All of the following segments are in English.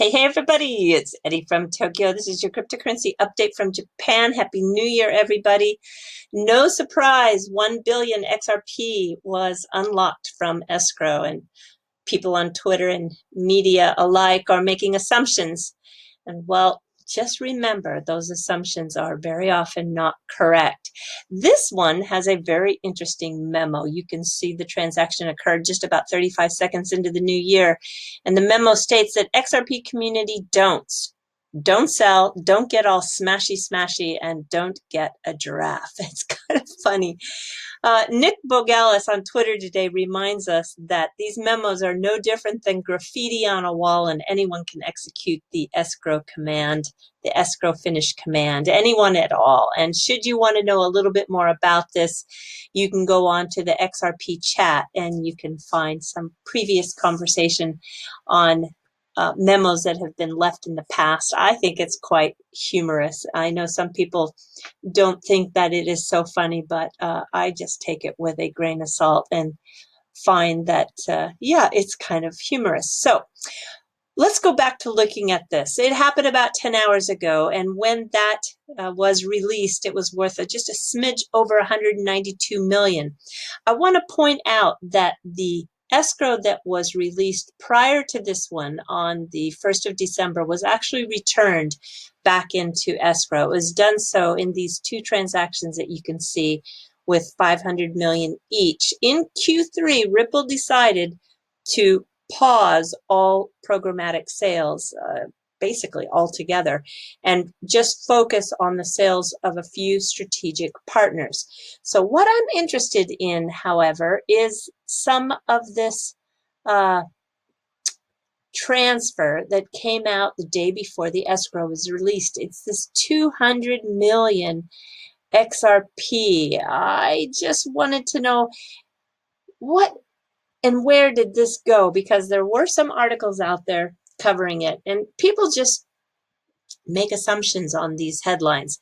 Hey everybody, it's Eddie from Tokyo. This is your cryptocurrency update from Japan. Happy New Year, everybody. No surprise, 1 billion XRP was unlocked from Escrow, and people on Twitter and media alike are making assumptions. And well, just remember, those assumptions are very often not correct. This one has a very interesting memo. You can see the transaction occurred just about 35 seconds into the new year. And the memo states that XRP community don't sell, don't get all smashy, and don't get a giraffe. It's kind of funny. Nick Bogalis on Twitter today reminds us that these memos are no different than graffiti on a wall, and anyone can execute the escrow command, the escrow finish command, anyone at all. And should you want to know a little bit more about this, you can go on to the XRP chat and you can find some previous conversation on memos that have been left in the past. I think it's quite humorous. I know some people don't think that it is so funny, but I just take it with a grain of salt and find that, yeah, it's kind of humorous. So let's go back to looking at this. It happened about 10 hours ago, and when that was released, it was worth just a smidge over 192 million. I want to point out that the escrow that was released prior to this one on the 1st of December was actually returned back into escrow. It was done so in these two transactions that you can see with 500 million each. In Q3, Ripple decided to pause all programmatic sales, basically altogether, and just focus on the sales of a few strategic partners. So what I'm interested in, however, is some of this transfer that came out the day before the escrow was released. It's this 200 million XRP. I just wanted to know what and where did this go, because there were some articles out there covering it, and people just make assumptions on these headlines.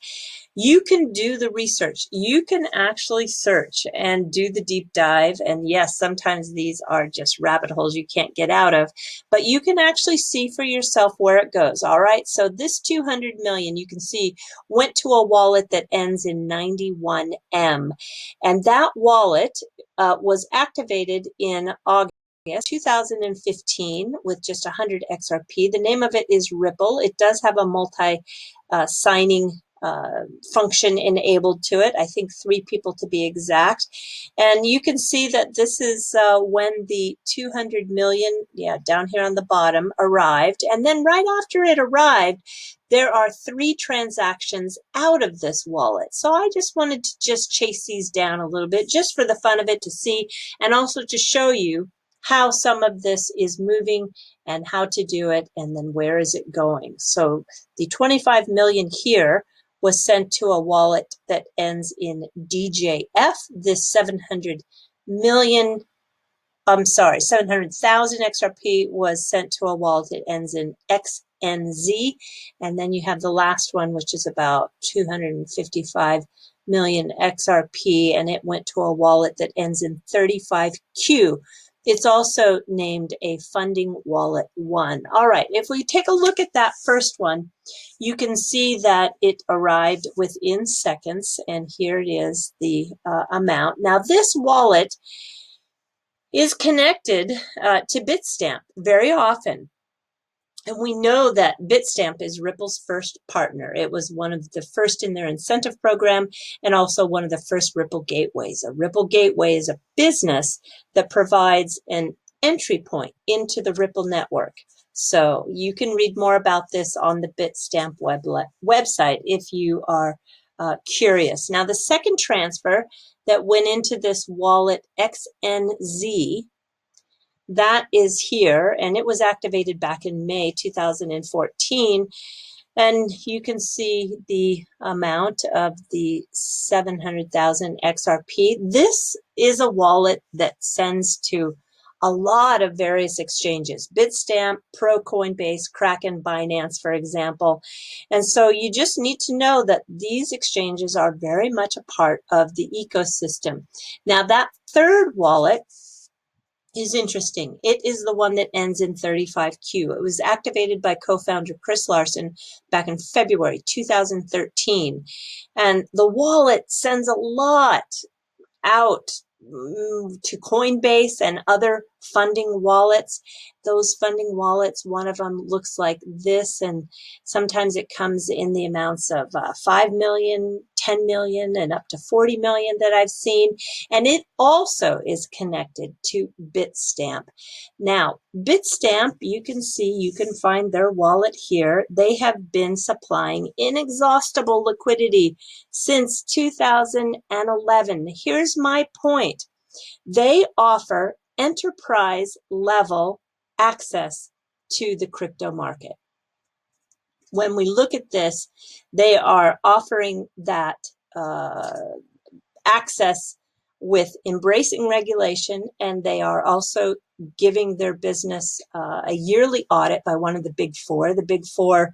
You can do the research. You can actually search and do the deep dive. And yes, sometimes these are just rabbit holes you can't get out of, but you can actually see for yourself where it goes. All right. So this 200 million, you can see, went to a wallet that ends in 91M. And that wallet was activated in August 2015 with just 100 XRP. The name of it is Ripple. It does have a multi-signing function enabled to it. I think 3 people to be exact. And you can see that this is when the 200 million, down here on the bottom, arrived. And then right after it arrived, there are 3 transactions out of this wallet. So I just wanted to just chase these down a little bit, just for the fun of it, to see, and also to show you how some of this is moving and how to do it, and then where is it going. So the 25 million here was sent to a wallet that ends in DJF. This 700,000 XRP was sent to a wallet that ends in XNZ. And then you have the last one, which is about 255 million XRP, and it went to a wallet that ends in 35Q. It's also named a funding wallet 1. All right, if we take a look at that first one, you can see that it arrived within seconds, and here it is, the amount. Now this wallet is connected to Bitstamp very often. And we know that Bitstamp is Ripple's first partner. It was one of the first in their incentive program, and also one of the first Ripple gateways. A Ripple gateway is a business that provides an entry point into the Ripple network. So you can read more about this on the Bitstamp website if you are curious. Now, the second transfer that went into this wallet, XNZ, that is here, and it was activated back in May 2014. And you can see the amount of the 700,000 XRP. This is a wallet that sends to a lot of various exchanges: Bitstamp, Pro, Coinbase, Kraken, Binance, for example. And so you just need to know that these exchanges are very much a part of the ecosystem. Now, that third wallet is interesting. It is the one that ends in 35Q. It was activated by co-founder Chris Larson back in February 2013. And the wallet sends a lot out to Coinbase and other funding wallets. Those funding wallets, one of them looks like this, and sometimes it comes in the amounts of 5 million, 10 million, and up to 40 million that I've seen. And it also is connected to Bitstamp. Now, Bitstamp, you can see, you can find their wallet here. They have been supplying inexhaustible liquidity since 2011. Here's my point. They offer enterprise level access to the crypto market. When we look at this, they are offering that access with embracing regulation, and they are also giving their business a yearly audit by one of the Big Four. The Big Four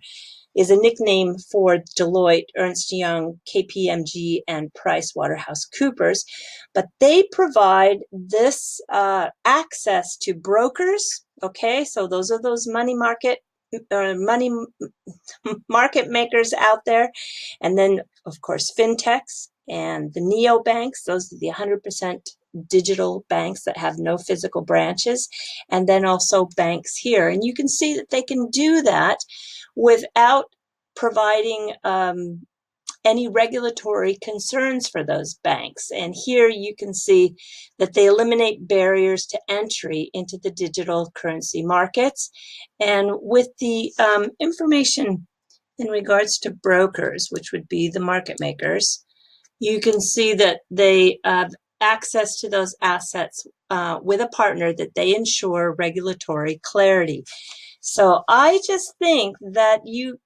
is a nickname for Deloitte, Ernst & Young, KPMG, and PricewaterhouseCoopers. But they provide this access to brokers. Okay, so those are those money market makers out there. And then, of course, fintechs and the neobanks. Those are the 100% digital banks that have no physical branches. And then also banks here. And you can see that they can do that without providing any regulatory concerns for those banks. And here you can see that they eliminate barriers to entry into the digital currency markets. And with the information in regards to brokers, which would be the market makers, you can see that they have access to those assets with a partner that they ensure regulatory clarity. So I just think that you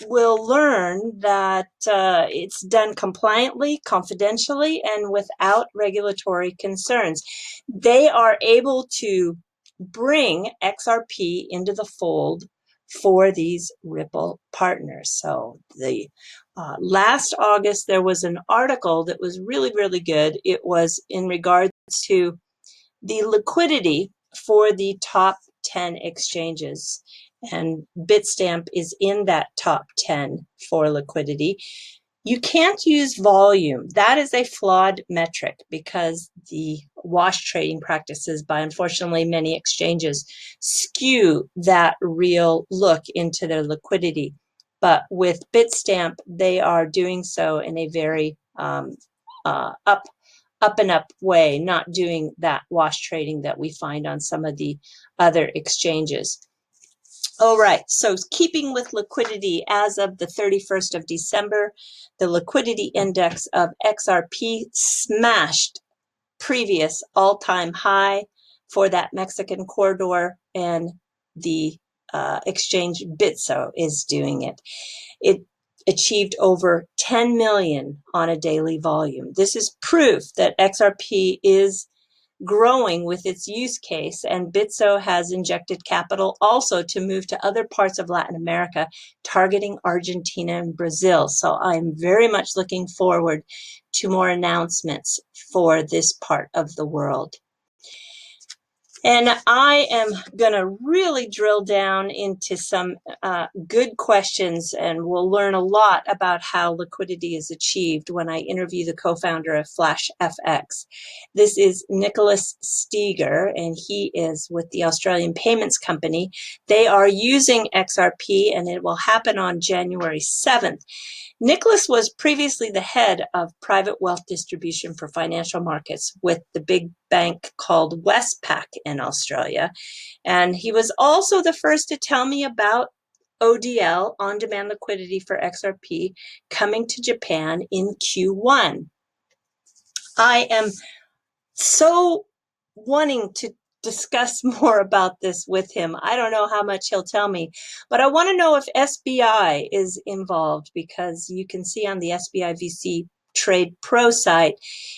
will learn that it's done compliantly, confidentially, and without regulatory concerns. They are able to bring XRP into the fold for these Ripple partners. So the last August, there was an article that was really, really good. It was in regards to the liquidity for the top 10 exchanges. And Bitstamp is in that top 10 for liquidity. You can't use volume. That is a flawed metric because the wash trading practices by, unfortunately, many exchanges skew that real look into their liquidity. But with Bitstamp, they are doing so in a very up and up way, not doing that wash trading that we find on some of the other exchanges. All right, so keeping with liquidity, as of the 31st of December, the liquidity index of XRP smashed previous all-time high for that Mexican corridor, and the exchange Bitso is doing it. It achieved over 10 million on a daily volume. This is proof that XRP is growing with its use case, and Bitso has injected capital also to move to other parts of Latin America, targeting Argentina and Brazil. So I'm very much looking forward to more announcements for this part of the world. And I am going to really drill down into some good questions, and we'll learn a lot about how liquidity is achieved when I interview the co-founder of Flash FX. This is Nicholas Steger, and he is with the Australian Payments Company. They are using XRP, and it will happen on January 7th. Nicholas was previously the head of private wealth distribution for financial markets with the big bank called Westpac in Australia. And he was also the first to tell me about ODL, on-demand liquidity for XRP, coming to Japan in Q1. I am so wanting to discuss more about this with him. I don't know how much he'll tell me, but I want to know if SBI is involved, because you can see on the SBI VC Trade Pro site,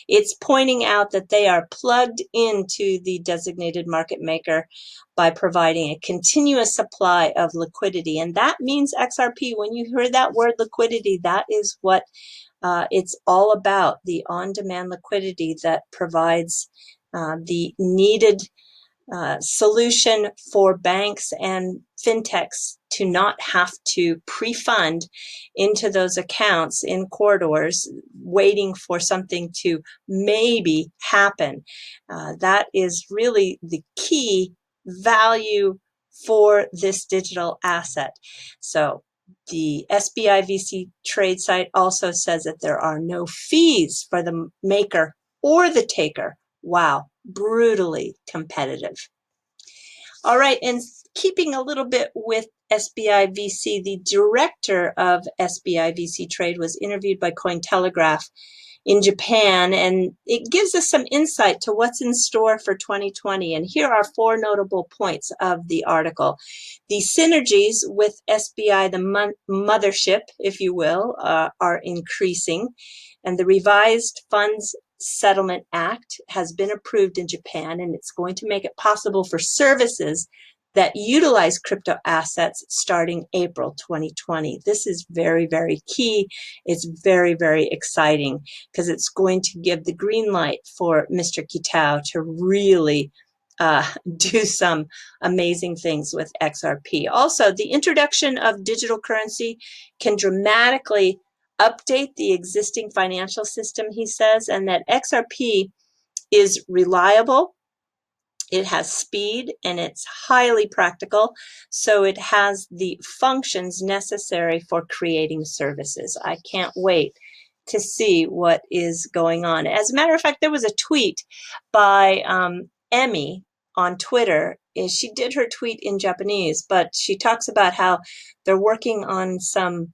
it's pointing out that they are plugged into the designated market maker by providing a continuous supply of liquidity. And that means XRP. When you hear that word liquidity, that is what it's all about, the on-demand liquidity that provides the needed solution for banks and fintechs to not have to pre-fund into those accounts in corridors, waiting for something to maybe happen. That is really the key value for this digital asset. So the SBI VC trade site also says that there are no fees for the maker or the taker. Wow, brutally competitive. All right, and keeping a little bit with SBI VC, the director of SBI VC Trade was interviewed by Cointelegraph in Japan, and it gives us some insight to what's in store for 2020. And here are 4 notable points of the article. The synergies with SBI, the mothership, if you will, are increasing, and the revised Funds Settlement Act has been approved in Japan, and it's going to make it possible for services that utilize crypto assets starting April 2020. This is very, very key. It's very, very exciting because it's going to give the green light for Mr. Kitao to really do some amazing things with XRP. Also, the introduction of digital currency can dramatically update the existing financial system, he says, and that XRP is reliable, it has speed, and it's highly practical, so it has the functions necessary for creating services. I can't wait to see what is going on. As a matter of fact, there was a tweet by Emmy on Twitter. She did her tweet in Japanese, but she talks about how they're working on some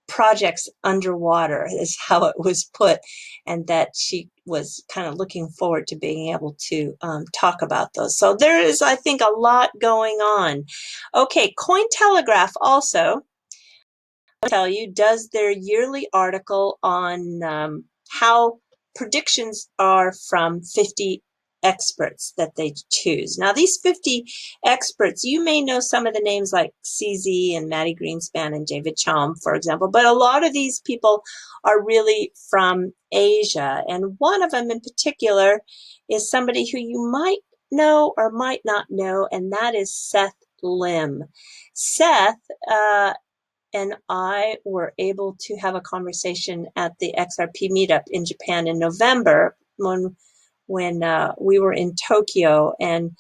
projects underwater, is how it was put, and that she was kind of looking forward to being able to talk about those. So there is, I think, a lot going on. Okay, Cointelegraph also, tell you, does their yearly article on how predictions are from 50 experts that they choose. Now, these 50 experts, you may know some of the names like CZ and Maddie Greenspan and David Chaum, for example, but a lot of these people are really from Asia. And one of them in particular is somebody who you might know or might not know, and that is Seth Lim. Seth and I were able to have a conversation at the XRP meetup in Japan in November when we were in Tokyo. And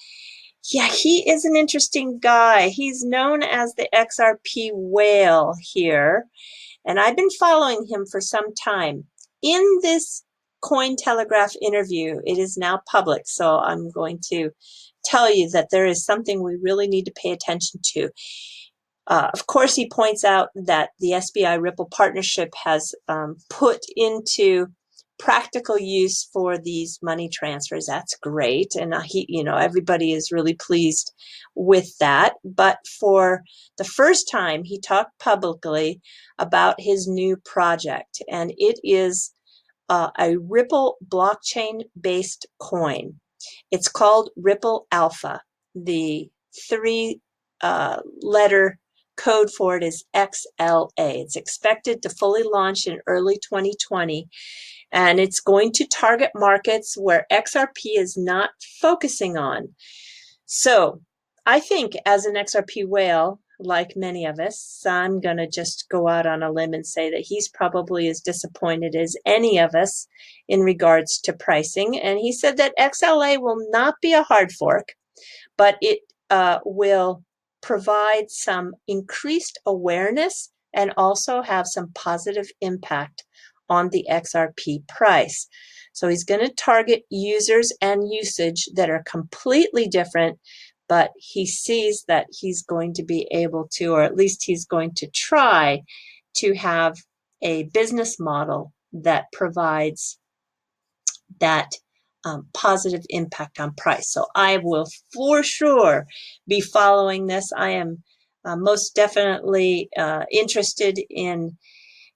yeah, he is an interesting guy. He's known as the XRP whale here, and I've been following him for some time. In this Cointelegraph interview, it is now public, so I'm going to tell you that there is something we really need to pay attention to. Of course, he points out that the SBI Ripple partnership has put into practical use for these money transfers. That's great, and everybody is really pleased with that. But for the first time, he talked publicly about his new project, and it is a Ripple blockchain-based coin. It's called Ripple Alpha. The 3-letter code for it is XLA. It's expected to fully launch in early 2020, and it's going to target markets where XRP is not focusing on. So I think as an XRP whale, like many of us, I'm going to just go out on a limb and say that he's probably as disappointed as any of us in regards to pricing. And he said that XLA will not be a hard fork, but it will provide some increased awareness and also have some positive impact on the XRP price. So he's going to target users and usage that are completely different, but he sees that he's going to be able to, or at least he's going to try to have a business model that provides that positive impact on price. So I will for sure be following this. I am most definitely interested in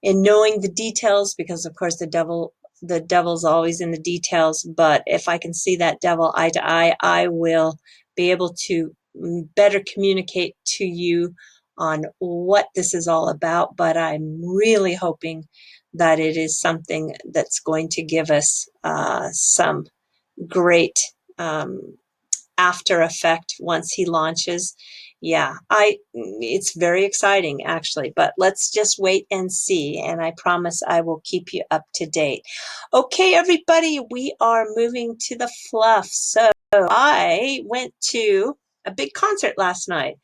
knowing the details, because of course the devil's always in the details. But if I can see that devil eye to eye, I will be able to better communicate to you on what this is all about. But I'm really hoping that it is something that's going to give us some great after effect once he launches. Yeah, it's very exciting actually, but let's just wait and see, and I promise I will keep you up to date. Okay, everybody, we are moving to the fluff. So I went to a big concert last night.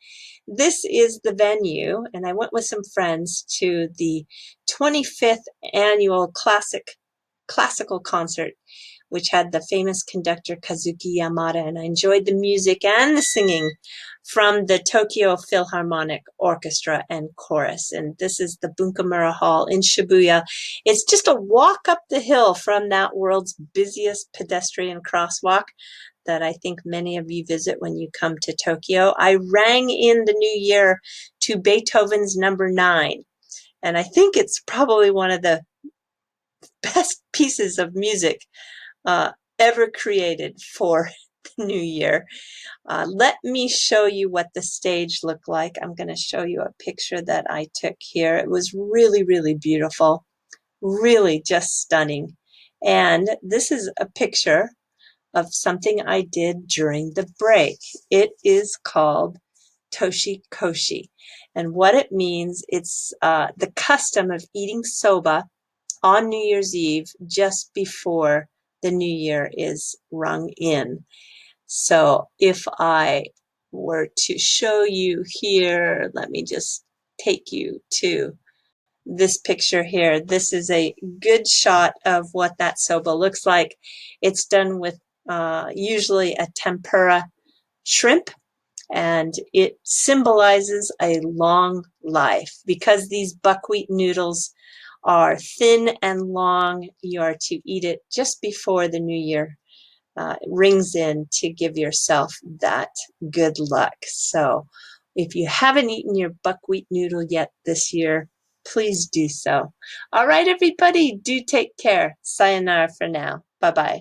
This is the venue, and I went with some friends to the 25th annual classical concert, which had the famous conductor Kazuki Yamada, and I enjoyed the music and the singing from the Tokyo Philharmonic Orchestra and Chorus. And this is the Bunkamura Hall in Shibuya. It's just a walk up the hill from that world's busiest pedestrian crosswalk that I think many of you visit when you come to Tokyo. I rang in the new year to Beethoven's Number 9, and I think it's probably one of the best pieces of music uh, ever created for the new year. Let me show you what the stage looked like. I'm going to show you a picture that I took here. It was really, really beautiful, really just stunning. And this is a picture of something I did during the break. It is called Toshikoshi. And what it means, it's the custom of eating soba on New Year's Eve just before the new year is rung in. So if I were to show you here, let me just take you to this picture here. This is a good shot of what that soba looks like. It's done with usually a tempura shrimp, and it symbolizes a long life. Because these buckwheat noodles are thin and long, you are to eat it just before the new year rings in to give yourself that good luck. So if you haven't eaten your buckwheat noodle yet this year, please do so. All right, everybody, do take care. Sayonara for now. Bye-bye.